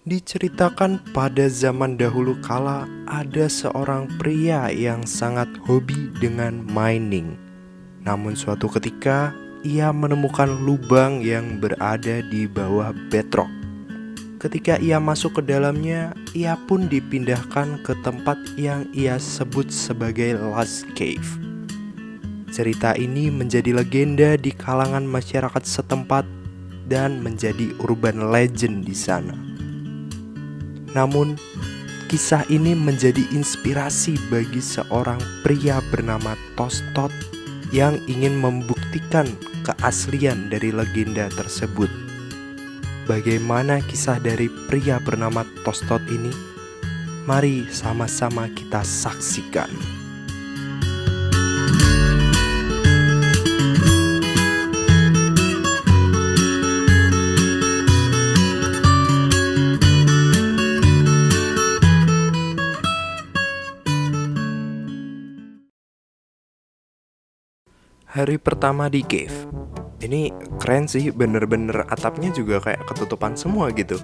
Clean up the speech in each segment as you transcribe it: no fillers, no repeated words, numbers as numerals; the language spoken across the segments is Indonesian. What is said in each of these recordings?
Diceritakan pada zaman dahulu kala ada seorang pria yang sangat hobi dengan mining. Namun suatu ketika ia menemukan lubang yang berada di bawah bedrock. Ketika ia masuk ke dalamnya, ia pun dipindahkan ke tempat yang ia sebut sebagai Last Cave. Cerita ini menjadi legenda di kalangan masyarakat setempat dan menjadi urban legend di sana. Namun, kisah ini menjadi inspirasi bagi seorang pria bernama Tostot yang ingin membuktikan keaslian dari legenda tersebut. Bagaimana kisah dari pria bernama Tostot ini? Mari sama-sama kita saksikan. Hari pertama di cave. Ini keren sih, bener-bener atapnya juga kayak ketutupan semua gitu.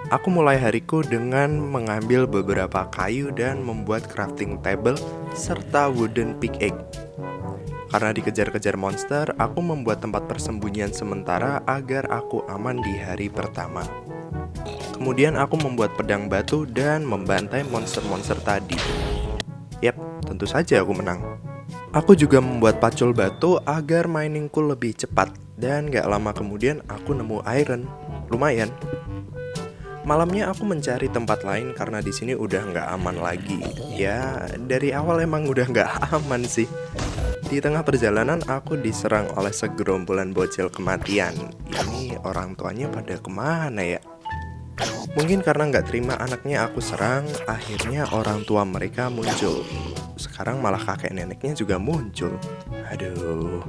Aku mulai hariku dengan mengambil beberapa kayu dan membuat crafting table serta wooden pickaxe. Karena dikejar-kejar monster, aku membuat tempat persembunyian sementara agar aku aman di hari pertama. Kemudian aku membuat pedang batu dan membantai monster-monster tadi. Yap, tentu saja aku menang. Aku juga membuat pacul batu agar miningku lebih cepat. Dan gak lama kemudian aku nemu iron. Lumayan. Malamnya aku mencari tempat lain karena di sini udah gak aman lagi. Ya, dari awal emang udah gak aman sih. Di tengah perjalanan aku diserang oleh segerombolan bocil kematian. Ini orang tuanya pada kemana ya? Mungkin karena gak terima anaknya aku serang, akhirnya orang tua mereka muncul. Sekarang malah kakek neneknya juga muncul. Aduh.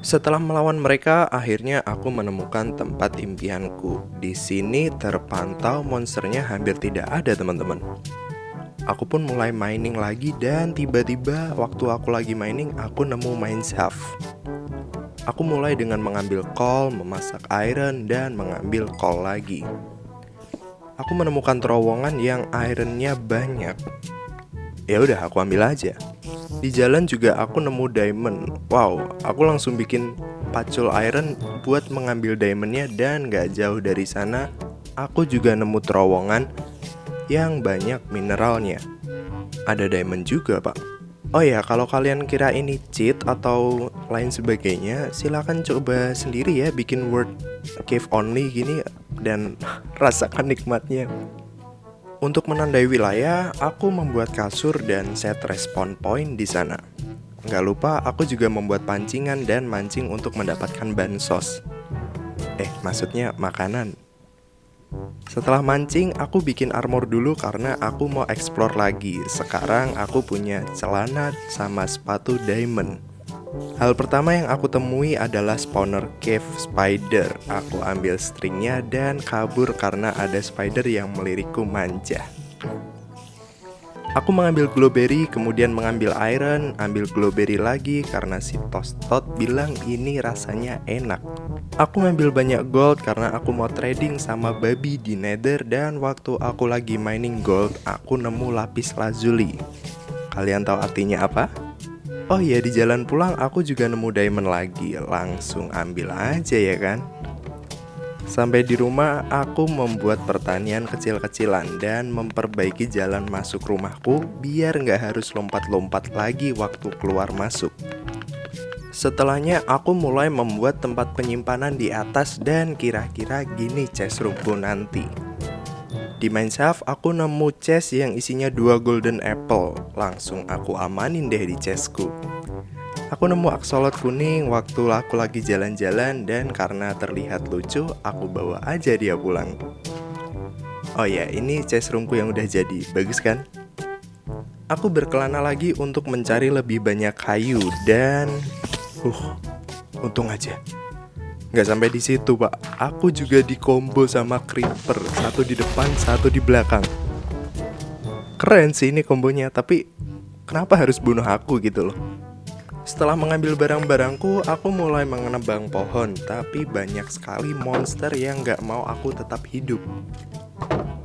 Setelah melawan mereka, akhirnya aku menemukan tempat impianku. Di sini terpantau monsternya hampir tidak ada, teman-teman. Aku pun mulai mining lagi dan tiba-tiba waktu aku lagi mining, aku nemu mine shaft. Aku mulai dengan mengambil coal, memasak iron, dan mengambil coal lagi. Aku menemukan terowongan yang ironnya banyak. Ya udah, aku ambil aja. Di jalan juga aku nemu diamond. Wow, aku langsung bikin pacul iron buat mengambil diamondnya. Dan gak jauh dari sana aku juga nemu terowongan yang banyak mineralnya. Ada diamond juga, pak. Oh ya, kalau kalian kira ini cheat atau lain sebagainya, silakan coba sendiri ya bikin word cave only gini dan rasakan nikmatnya. Untuk menandai wilayah, aku membuat kasur dan set respawn point di sana. Nggak lupa, aku juga membuat pancingan dan mancing untuk mendapatkan bansos. Maksudnya makanan. Setelah mancing, aku bikin armor dulu karena aku mau explore lagi. Sekarang aku punya celana sama sepatu diamond. Hal pertama yang aku temui adalah spawner cave spider. Aku ambil stringnya dan kabur karena ada spider yang melirikku manja. Aku mengambil glowberry, kemudian mengambil iron, ambil glowberry lagi karena si Tostot bilang ini rasanya enak. Aku ngambil banyak gold karena aku mau trading sama babi di nether. Dan waktu aku lagi mining gold, aku nemu lapis lazuli. Kalian tahu artinya apa? Oh iya, di jalan pulang aku juga nemu diamond lagi. Langsung ambil aja ya kan. Sampai di rumah aku membuat pertanian kecil-kecilan dan memperbaiki jalan masuk rumahku biar gak harus lompat-lompat lagi waktu keluar masuk. Setelahnya aku mulai membuat tempat penyimpanan di atas dan kira-kira gini chest roomku nanti. Di mineshaft aku nemu chest yang isinya 2 golden apple. Langsung aku amanin deh di chestku. Aku nemu axolot kuning waktu aku lagi jalan-jalan. Dan karena terlihat lucu, aku bawa aja dia pulang. Oh ya, ini chest roomku yang udah jadi. Bagus kan? Aku berkelana lagi untuk mencari lebih banyak kayu. Dan untung aja nggak sampai di situ, pak. Aku juga dikombo sama creeper, satu di depan, satu di belakang. Keren sih ini kombonya, tapi kenapa harus bunuh aku gitu loh? Setelah mengambil barang-barangku, aku mulai menebang pohon, tapi banyak sekali monster yang gak mau aku tetap hidup.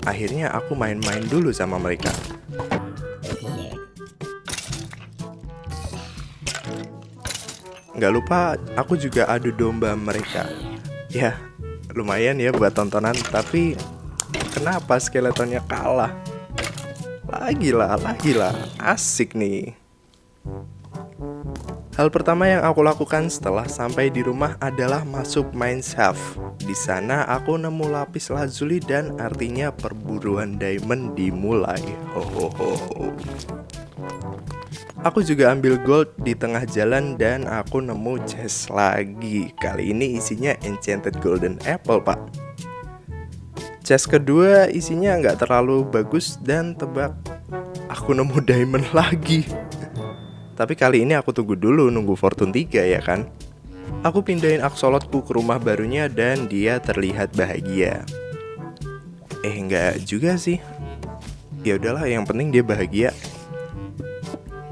Akhirnya aku main-main dulu sama mereka. Gak lupa, aku juga adu domba mereka. Ya, lumayan ya buat tontonan, tapi kenapa skeletonnya kalah? Lagi lah, asik nih. Hal pertama yang aku lakukan setelah sampai di rumah adalah masuk mineshaft. Di sana aku nemu lapis lazuli dan artinya perburuan diamond dimulai. Hohoho. Aku juga ambil gold di tengah jalan dan aku nemu chest lagi. Kali ini isinya enchanted golden apple, pak. Chest kedua isinya nggak terlalu bagus dan tebak, aku nemu diamond lagi. Tapi kali ini aku tunggu dulu nunggu Fortune 3 ya kan. Aku pindahin aksolotku ke rumah barunya dan dia terlihat bahagia. Enggak juga sih. Ya udahlah, yang penting dia bahagia.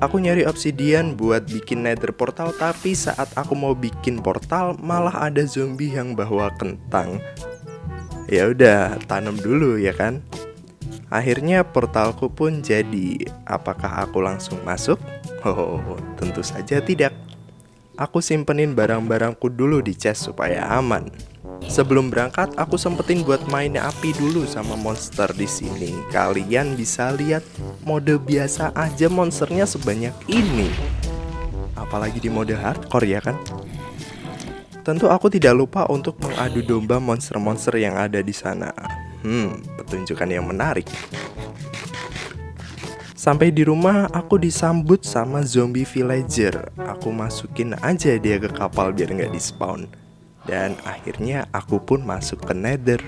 Aku nyari obsidian buat bikin nether portal, tapi saat aku mau bikin portal malah ada zombie yang bawa kentang. Ya udah, tanam dulu ya kan. Akhirnya portalku pun jadi. Apakah aku langsung masuk? Oh, tentu saja tidak. Aku simpenin barang-barangku dulu di chest supaya aman. Sebelum berangkat, aku sempetin buat main api dulu sama monster di sini. Kalian bisa lihat mode biasa aja monsternya sebanyak ini. Apalagi di mode hardcore ya kan? Tentu aku tidak lupa untuk mengadu domba monster-monster yang ada di sana. Pertunjukan yang menarik. Sampai di rumah, aku disambut sama zombie villager. Aku masukin aja dia ke kapal biar nggak di-spawn. Dan akhirnya aku pun masuk ke nether.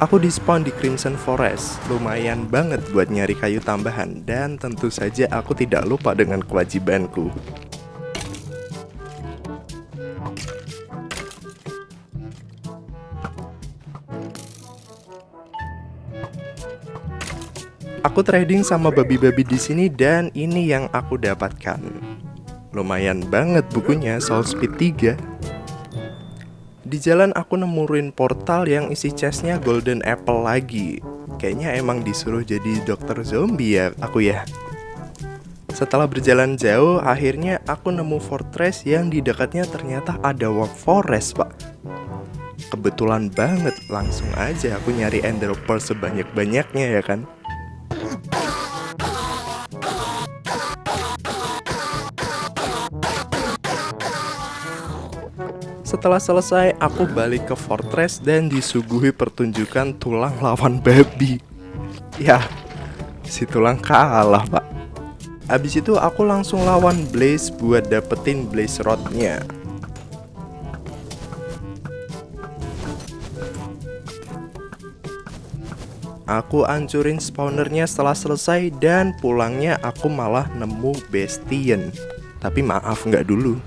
Aku di-spawn di Crimson Forest. Lumayan banget buat nyari kayu tambahan. Dan tentu saja aku tidak lupa dengan kewajibanku. Aku trading sama babi-babi di sini dan ini yang aku dapatkan. Lumayan banget bukunya, Soul Speed 3. Di jalan aku nemuin portal yang isi chestnya golden apple lagi. Kayaknya emang disuruh jadi dokter zombie ya aku ya. Setelah berjalan jauh, akhirnya aku nemu fortress yang di dekatnya ternyata ada warp forest, pak. Kebetulan banget, langsung aja aku nyari ender pearl sebanyak-banyaknya ya kan. Setelah selesai, aku balik ke fortress dan disuguhi pertunjukan tulang lawan babi. Ya, si tulang kalah, pak. Abis itu aku langsung lawan Blaze buat dapetin Blaze Rodnya. Aku ancurin spawnernya setelah selesai dan pulangnya aku malah nemu Bastion. Tapi maaf, nggak dulu.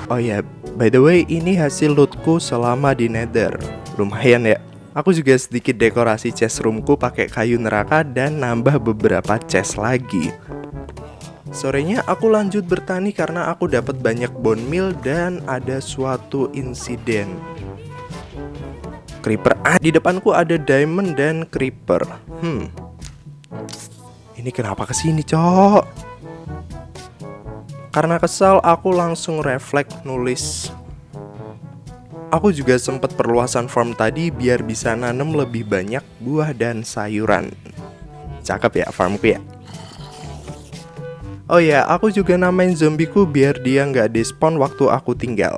Oh ya, by the way, ini hasil lootku selama di nether. Lumayan ya. Aku juga sedikit dekorasi chest roomku pakai kayu neraka dan nambah beberapa chest lagi. Sorenya aku lanjut bertani karena aku dapat banyak bone meal dan ada suatu insiden. Creeper, di depanku ada diamond dan creeper. Ini kenapa kesini, cok? Karena kesal, aku langsung refleks nulis. Aku juga sempat perluasan farm tadi biar bisa nanam lebih banyak buah dan sayuran. Cakep ya farmku ya. Oh ya, aku juga namain zombiku biar dia nggak despawn waktu aku tinggal.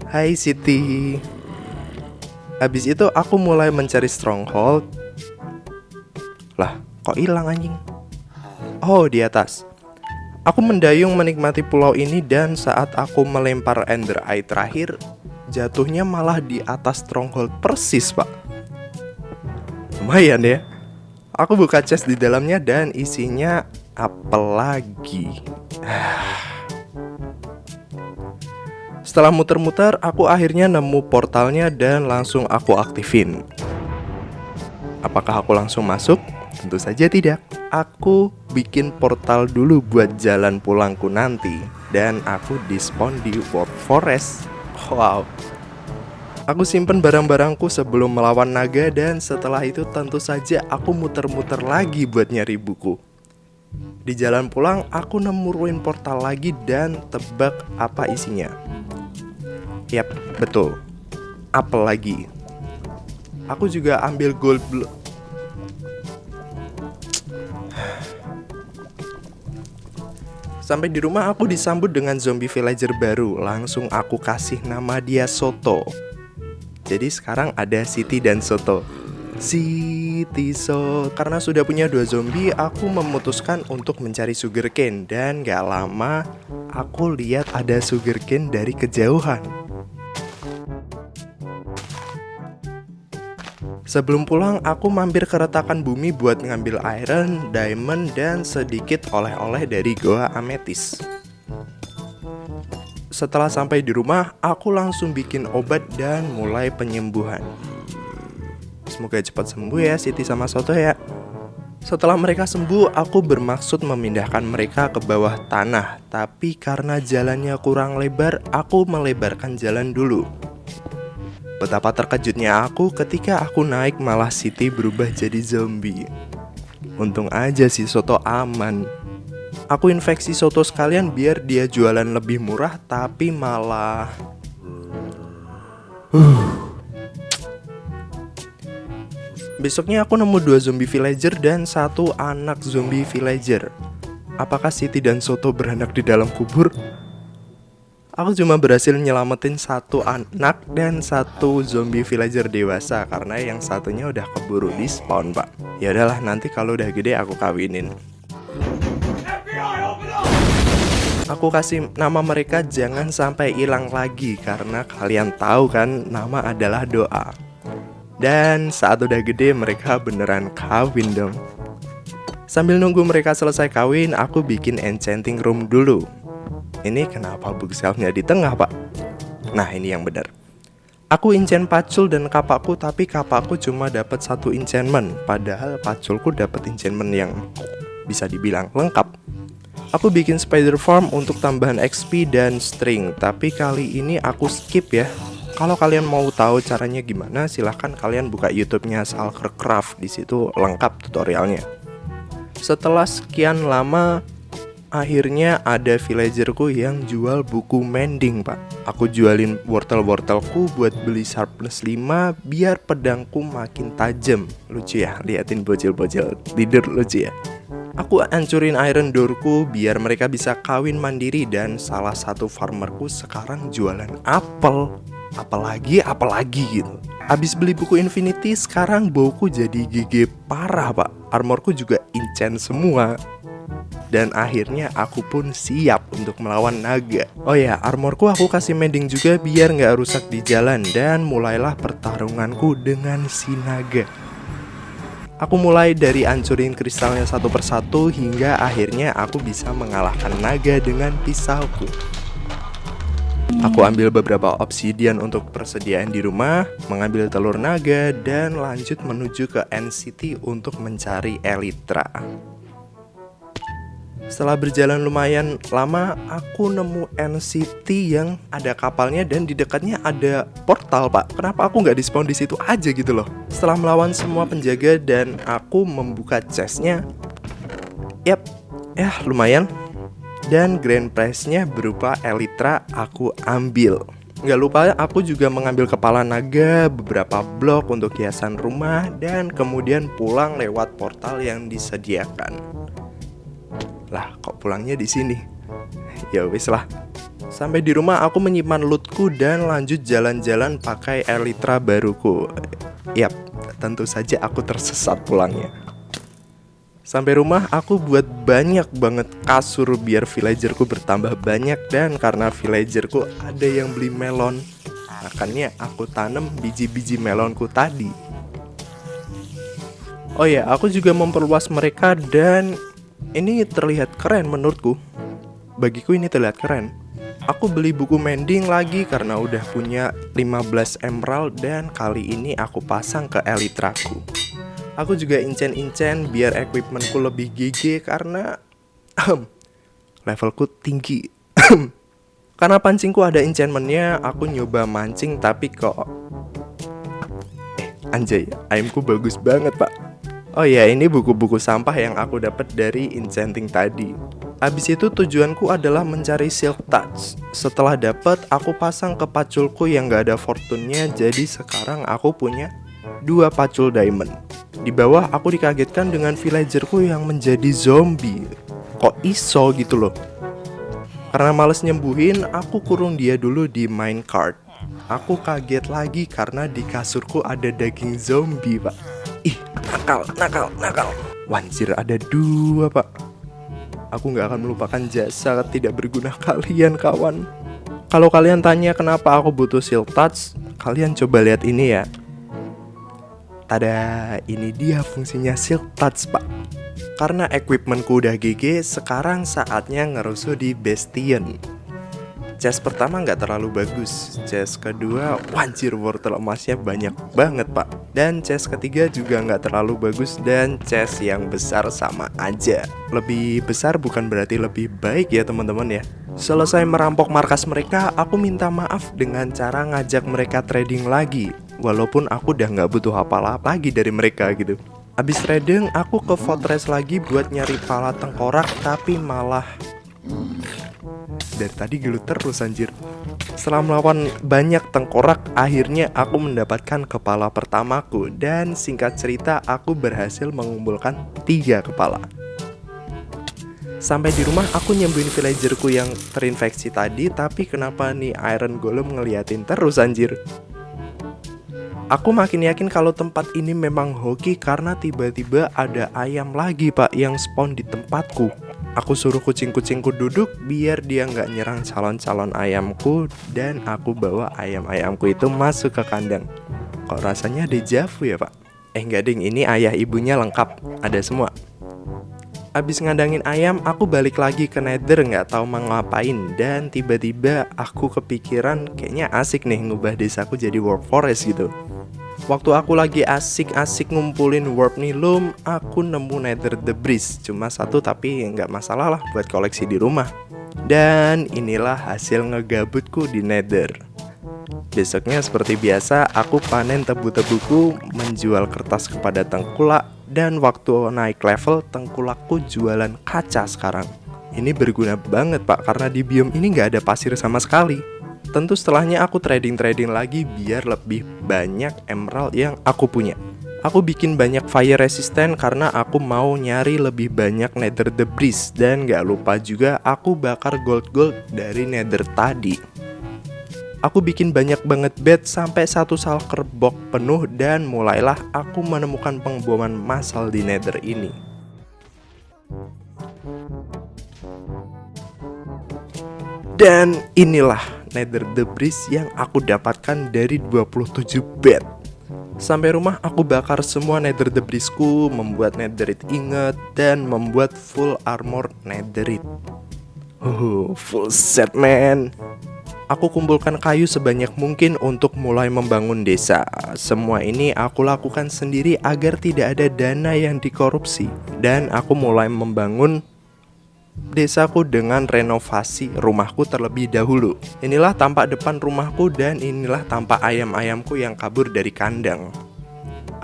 Hai Siti. Habis itu aku mulai mencari stronghold. Lah, kok hilang anjing? Oh, di atas. Aku mendayung menikmati pulau ini dan saat aku melempar ender eye terakhir, jatuhnya malah di atas stronghold persis, pak. Lumayan ya. Aku buka chest di dalamnya dan isinya apel lagi. Setelah muter-muter, aku akhirnya nemu portalnya dan langsung aku aktifin. Apakah aku langsung masuk? Tentu saja tidak. Aku bikin portal dulu buat jalan pulangku nanti. Dan aku dispawn di World Forest. Wow. Aku simpen barang-barangku sebelum melawan naga, dan setelah itu tentu saja aku muter-muter lagi buat nyari buku. Di jalan pulang aku nemu ruin portal lagi dan tebak apa isinya. Yap, betul. Apel lagi. Aku juga ambil gold block. Sampai di rumah aku disambut dengan zombie villager baru. Langsung aku kasih nama dia Soto. Jadi sekarang ada Siti dan Soto. Siti So. Karena sudah punya 2 zombie, aku memutuskan untuk mencari sugarcane. Dan gak lama aku lihat ada sugarcane dari kejauhan. Sebelum pulang, aku mampir ke retakan bumi buat ngambil iron, diamond, dan sedikit oleh-oleh dari goa ametis. Setelah sampai di rumah, aku langsung bikin obat dan mulai penyembuhan. Semoga cepat sembuh ya Siti sama Soto ya. Setelah mereka sembuh, aku bermaksud memindahkan mereka ke bawah tanah. Tapi karena jalannya kurang lebar, aku melebarkan jalan dulu. Betapa terkejutnya aku ketika aku naik malah Siti berubah jadi zombie. Untung aja si Soto aman. Aku infeksi Soto sekalian biar dia jualan lebih murah, tapi malah Besoknya aku nemu 2 zombie villager dan 1 anak zombie villager. Apakah Siti dan Soto beranak di dalam kubur? Aku cuma berhasil nyelamatin 1 anak dan 1 zombie villager dewasa karena yang satunya udah keburu di spawn, Pak. Ya udahlah, nanti kalau udah gede aku kawinin. Aku kasih nama mereka jangan sampai hilang lagi karena kalian tahu kan nama adalah doa. Dan saat udah gede mereka beneran kawin dong. Sambil nunggu mereka selesai kawin, aku bikin enchanting room dulu. Ini kenapa bookshelfnya di tengah, Pak? Nah, ini yang benar. Aku enchant pacul dan kapakku, tapi kapakku cuma dapat 1 enchantment, padahal paculku dapat enchantment yang bisa dibilang lengkap. Aku bikin spider farm untuk tambahan XP dan string, tapi kali ini aku skip ya. Kalau kalian mau tahu caranya gimana, silahkan kalian buka YouTube-nya Shulker Craft, di situ lengkap tutorialnya. Setelah sekian lama, akhirnya ada villagerku yang jual buku mending, Pak. Aku jualin wortel-wortelku buat beli sharpness 5 biar pedangku makin tajam. Lucu ya, liatin bocil-bocil tidur lucu ya. Aku hancurin iron doorku biar mereka bisa kawin mandiri, dan salah satu farmerku sekarang jualan apel. Apalagi gitu. Abis beli buku Infinity, sekarang bauku jadi GG parah, Pak. Armorku juga enchant semua. Dan akhirnya aku pun siap untuk melawan naga. Oh ya, armorku aku kasih mending juga biar gak rusak di jalan. Dan mulailah pertarunganku dengan si naga. Aku mulai dari hancurin kristalnya satu persatu hingga akhirnya aku bisa mengalahkan naga dengan pisauku. Aku ambil beberapa obsidian untuk persediaan di rumah, mengambil telur naga, dan lanjut menuju ke NCT untuk mencari Elytra. Setelah berjalan lumayan lama, aku nemu NCT yang ada kapalnya dan di dekatnya ada portal, Pak. Kenapa aku nggak di-spawn di situ aja gitu loh? Setelah melawan semua penjaga dan aku membuka chestnya, yap, ya lumayan. Dan grand prize-nya berupa Elytra aku ambil. Nggak lupa aku juga mengambil kepala naga, beberapa blok untuk hiasan rumah, dan kemudian pulang lewat portal yang disediakan. Lah, kok pulangnya di sini? Ya wis lah. Sampai di rumah aku menyimpan lootku dan lanjut jalan-jalan pakai Elytra baruku. Yap, tentu saja aku tersesat pulangnya. Sampai rumah aku buat banyak banget kasur biar villagerku bertambah banyak, dan karena villagerku ada yang beli melon, makanya aku tanam biji-biji melonku tadi. Oh ya, aku juga memperluas mereka dan ini terlihat keren menurutku. Bagiku ini terlihat keren. Aku beli buku mending lagi karena udah punya 15 emerald dan kali ini aku pasang ke Elytraku. Aku juga incen-incen biar equipmentku lebih GG karena levelku tinggi. Karena pancingku ada enchantmentnya, aku nyoba mancing tapi kok anjay, ayamku bagus banget pak. Oh ya, ini buku-buku sampah yang aku dapat dari enchanting tadi. Habis itu tujuanku adalah mencari silk touch. Setelah dapat, aku pasang ke paculku yang gak ada fortune-nya. Jadi sekarang aku punya 2 pacul diamond. Di bawah aku dikagetkan dengan villagerku yang menjadi zombie. Kok iso gitu loh. Karena males nyembuhin, aku kurung dia dulu di minecart. Aku kaget lagi karena di kasurku ada daging zombie pak. Ih, nakal. Wanjir, ada 2 pak. Aku gak akan melupakan jasa tidak berguna kalian kawan. Kalau kalian tanya kenapa aku butuh silk touch, kalian coba lihat ini ya. Tada, ini dia fungsinya silk touch pak. Karena equipmentku udah GG, sekarang saatnya ngerusuh di Bastion. Chest pertama nggak terlalu bagus. Chest kedua, wanjir, wortel emasnya banyak banget pak. Dan chest ketiga juga nggak terlalu bagus. Dan chest yang besar sama aja. Lebih besar bukan berarti lebih baik ya teman-teman ya. Selesai merampok markas mereka, aku minta maaf dengan cara ngajak mereka trading lagi. Walaupun aku udah nggak butuh apa-apa lagi dari mereka gitu. Abis trading, aku ke fortress lagi buat nyari pala tengkorak. Tapi malah dari tadi gelut terus anjir. Setelah melawan banyak tengkorak, akhirnya aku mendapatkan kepala pertamaku. Dan singkat cerita, aku berhasil mengumpulkan 3 kepala. Sampai di rumah aku nyembuhin villagerku yang terinfeksi tadi. Tapi kenapa nih Iron Golem ngeliatin terus anjir. Aku makin yakin kalau tempat ini memang hoki karena tiba-tiba ada ayam lagi pak yang spawn di tempatku. Aku suruh kucing-kucingku duduk biar dia nggak nyerang calon-calon ayamku. Dan aku bawa ayam-ayamku itu masuk ke kandang. Kok rasanya dejavu ya pak? Enggak ding, ini ayah ibunya lengkap, ada semua. Abis ngandangin ayam, aku balik lagi ke Nether nggak tahu mau ngapain. Dan tiba-tiba aku kepikiran kayaknya asik nih ngubah desaku jadi warp forest gitu. Waktu aku lagi asik-asik ngumpulin warp nilum, aku nemu nether debris. Cuma 1 tapi nggak masalah lah buat koleksi di rumah. Dan inilah hasil ngegabutku di nether. Besoknya seperti biasa, aku panen tebu-tebuku, menjual kertas kepada tengkulak. Dan waktu naik level, tengkulakku jualan kaca sekarang. Ini berguna banget pak, karena di biome ini nggak ada pasir sama sekali. Tentu setelahnya aku trading lagi biar lebih banyak emerald yang aku punya. Aku bikin banyak fire resistant karena aku mau nyari lebih banyak nether debris. Dan gak lupa juga aku bakar gold dari nether tadi. Aku bikin banyak banget bed sampai 1 shulker box penuh. Dan mulailah aku menemukan pengeboman massal di nether ini. Dan inilah nether debris yang aku dapatkan dari 27 bed. Sampai rumah aku bakar semua nether debrisku, membuat netherite ingot, dan membuat full armor netherite. Full set man. Aku kumpulkan kayu sebanyak mungkin untuk mulai membangun desa. Semua ini aku lakukan sendiri agar tidak ada dana yang dikorupsi. Dan aku mulai membangun desaku dengan renovasi rumahku terlebih dahulu. Inilah tampak depan rumahku dan inilah tampak ayam-ayamku yang kabur dari kandang.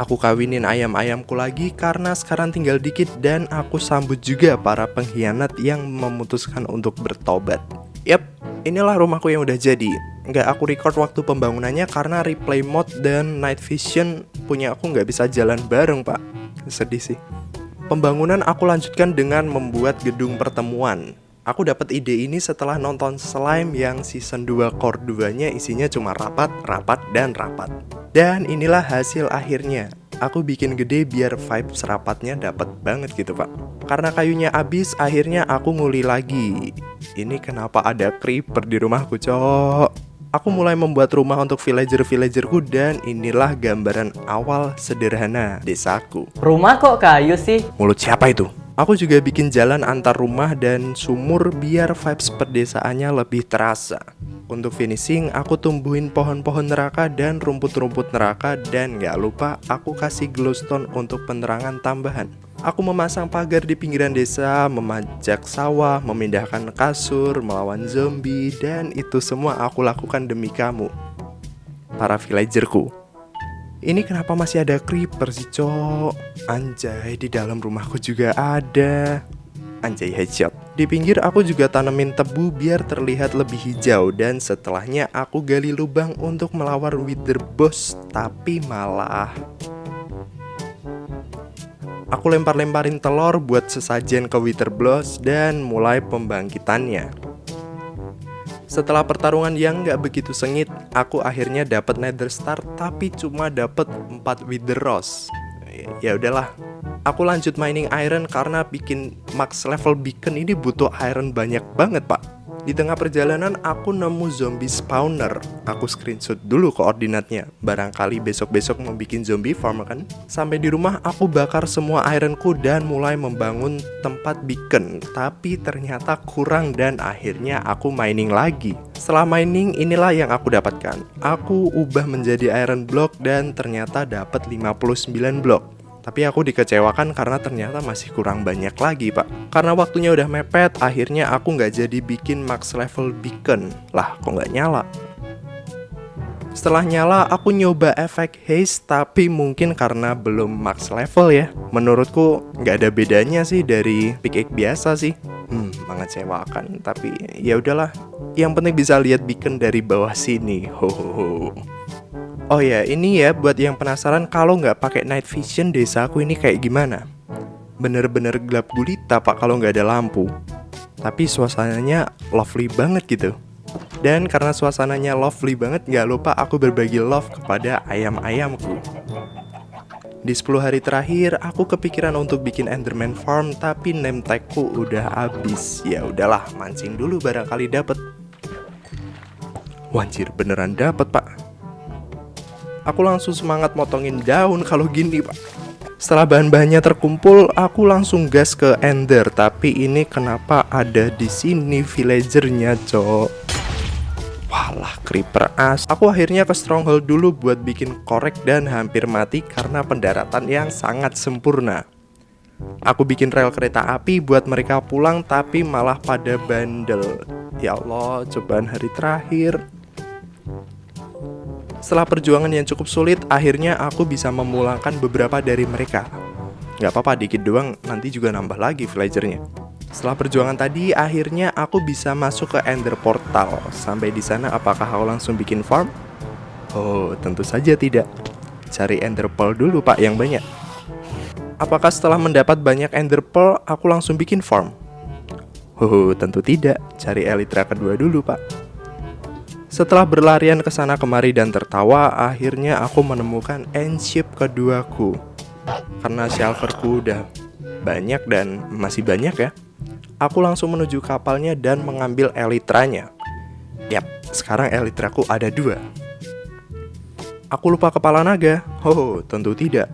Aku kawinin ayam-ayamku lagi karena sekarang tinggal dikit. Dan aku sambut juga para pengkhianat yang memutuskan untuk bertobat. Yap, inilah rumahku yang udah jadi. Nggak aku record waktu pembangunannya karena replay mode dan night vision punya aku nggak bisa jalan bareng pak. Sedih sih. Pembangunan aku lanjutkan dengan membuat gedung pertemuan. Aku dapat ide ini setelah nonton Slime yang season 2 core 2-nya isinya cuma rapat. Dan inilah hasil akhirnya. Aku bikin gede biar vibes rapatnya dapat banget gitu pak. Karena kayunya habis, akhirnya aku nguli lagi. Ini kenapa ada creeper di rumahku cok? Aku mulai membuat rumah untuk villagerku dan inilah gambaran awal sederhana desaku. Rumah kok kayu sih? Mulut siapa itu? Aku juga bikin jalan antar rumah dan sumur biar vibes perdesaannya lebih terasa. Untuk finishing, aku tumbuhin pohon-pohon neraka dan rumput-rumput neraka. Dan gak lupa aku kasih glowstone untuk penerangan tambahan. Aku memasang pagar di pinggiran desa, memajak sawah, memindahkan kasur, melawan zombie. Dan itu semua aku lakukan demi kamu, para villagerku. Ini kenapa masih ada creeper sih, cok? Anjay, di dalam rumahku juga ada. Anjay, headshot. Di pinggir aku juga tanemin tebu biar terlihat lebih hijau. Dan setelahnya aku gali lubang untuk melawan wither boss. Tapi malah aku lempar-lemparin telur buat sesajen ke wither boss dan mulai pembangkitannya. Setelah pertarungan yang gak begitu sengit, aku akhirnya dapat nether star tapi cuma dapat 4 wither rose. Ya udahlah. Aku lanjut mining iron karena bikin max level beacon ini butuh iron banyak banget, Pak. Di tengah perjalanan aku nemu zombie spawner. Aku screenshot dulu koordinatnya. Barangkali besok-besok mau bikin zombie farm kan. Sampai di rumah aku bakar semua ironku dan mulai membangun tempat beacon. Tapi ternyata kurang dan akhirnya aku mining lagi. Setelah mining inilah yang aku dapatkan. Aku ubah menjadi iron block dan ternyata dapat 59 block. Tapi aku dikecewakan karena ternyata masih kurang banyak lagi, Pak. Karena waktunya udah mepet, akhirnya aku nggak jadi bikin max level beacon. Lah, kok nggak nyala? Setelah nyala, aku nyoba efek haze, tapi mungkin karena belum max level ya. Menurutku nggak ada bedanya sih dari pickaxe biasa sih. Mengecewakan, tapi ya udahlah. Yang penting bisa lihat beacon dari bawah sini. Hohoho. Oh ya, ini ya buat yang penasaran kalau nggak pakai night vision desaku ini kayak gimana. Bener-bener gelap gulita, Pak, kalau nggak ada lampu. Tapi suasananya lovely banget gitu. Dan karena suasananya lovely banget, nggak lupa aku berbagi love kepada ayam-ayamku. Di 10 hari terakhir, aku kepikiran untuk bikin Enderman Farm, tapi name tag-ku udah habis. Ya udahlah, mancing dulu barangkali dapet. Wanjir, beneran dapet, Pak. Aku langsung semangat motongin daun kalau gini, Pak. Setelah bahan-bahannya terkumpul, aku langsung gas ke Ender. Tapi ini kenapa ada di sini villagernya, cok? Walah, creeper as. Aku akhirnya ke stronghold dulu buat bikin korek dan hampir mati karena pendaratan yang sangat sempurna. Aku bikin rel kereta api buat mereka pulang tapi malah pada bandel. Ya Allah, cobaan hari terakhir. Setelah perjuangan yang cukup sulit, akhirnya aku bisa memulangkan beberapa dari mereka. Gak apa-apa, dikit doang, nanti juga nambah lagi villagernya. Setelah perjuangan tadi, akhirnya aku bisa masuk ke Ender Portal. Sampai di sana, apakah aku langsung bikin farm? Oh, tentu saja tidak. Cari Ender Pearl dulu, Pak, yang banyak. Apakah setelah mendapat banyak Ender Pearl, aku langsung bikin farm? Oh, tentu tidak. Cari Elytra kedua dulu, Pak. Setelah berlarian ke sana kemari dan tertawa, akhirnya aku menemukan endship keduaku. Karena silverku udah banyak dan masih banyak ya, aku langsung menuju kapalnya dan mengambil elytranya. Yap, sekarang elytraku ada 2. Aku lupa kepala naga. Oh, tentu tidak.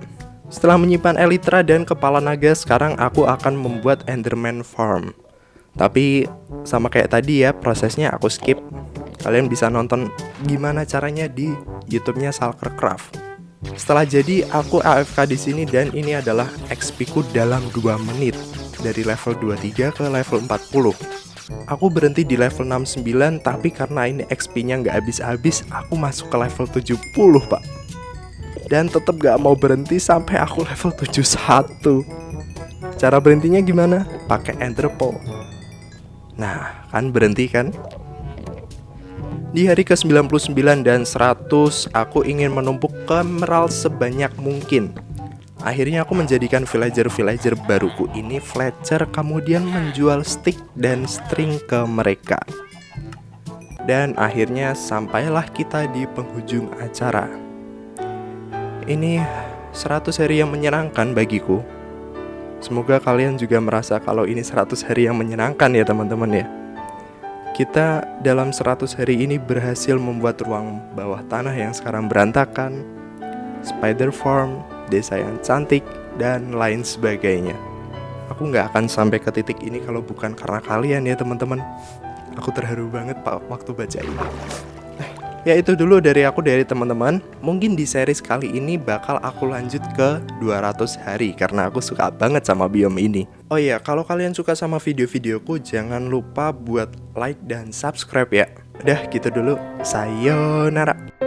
Setelah menyimpan elytra dan kepala naga, sekarang aku akan membuat Enderman Farm. Tapi sama kayak tadi ya, prosesnya aku skip. Kalian bisa nonton gimana caranya di YouTube-nya Shulkercraft. Setelah jadi, aku AFK di sini dan ini adalah XP ku dalam 2 menit dari level 23 ke level 40. Aku berhenti di level 69, tapi karena ini XP-nya nggak habis-habis, aku masuk ke level 70, Pak. Dan tetap gak mau berhenti sampai aku level 71. Cara berhentinya gimana? Pakai Ender Pearl. Nah, kan berhenti kan? Di hari ke-99 dan 100, aku ingin menumpuk emerald sebanyak mungkin. Akhirnya aku menjadikan villager-villager baruku ini Fletcher, kemudian menjual stick dan string ke mereka. Dan akhirnya sampailah kita di penghujung acara. Ini 100 hari yang menyenangkan bagiku. Semoga kalian juga merasa kalau ini 100 hari yang menyenangkan ya teman-teman ya. Kita dalam 100 hari ini berhasil membuat ruang bawah tanah yang sekarang berantakan, spider farm, desa yang cantik, dan lain sebagainya. Aku nggak akan sampai ke titik ini kalau bukan karena kalian ya teman-teman. Aku terharu banget Pak waktu baca ini. Ya itu dulu dari aku, dari teman-teman. Mungkin di series kali ini bakal aku lanjut ke 200 hari karena aku suka banget sama biome ini. Oh iya, kalau kalian suka sama video-videoku jangan lupa buat like dan subscribe ya. Udah gitu dulu. Sayonara.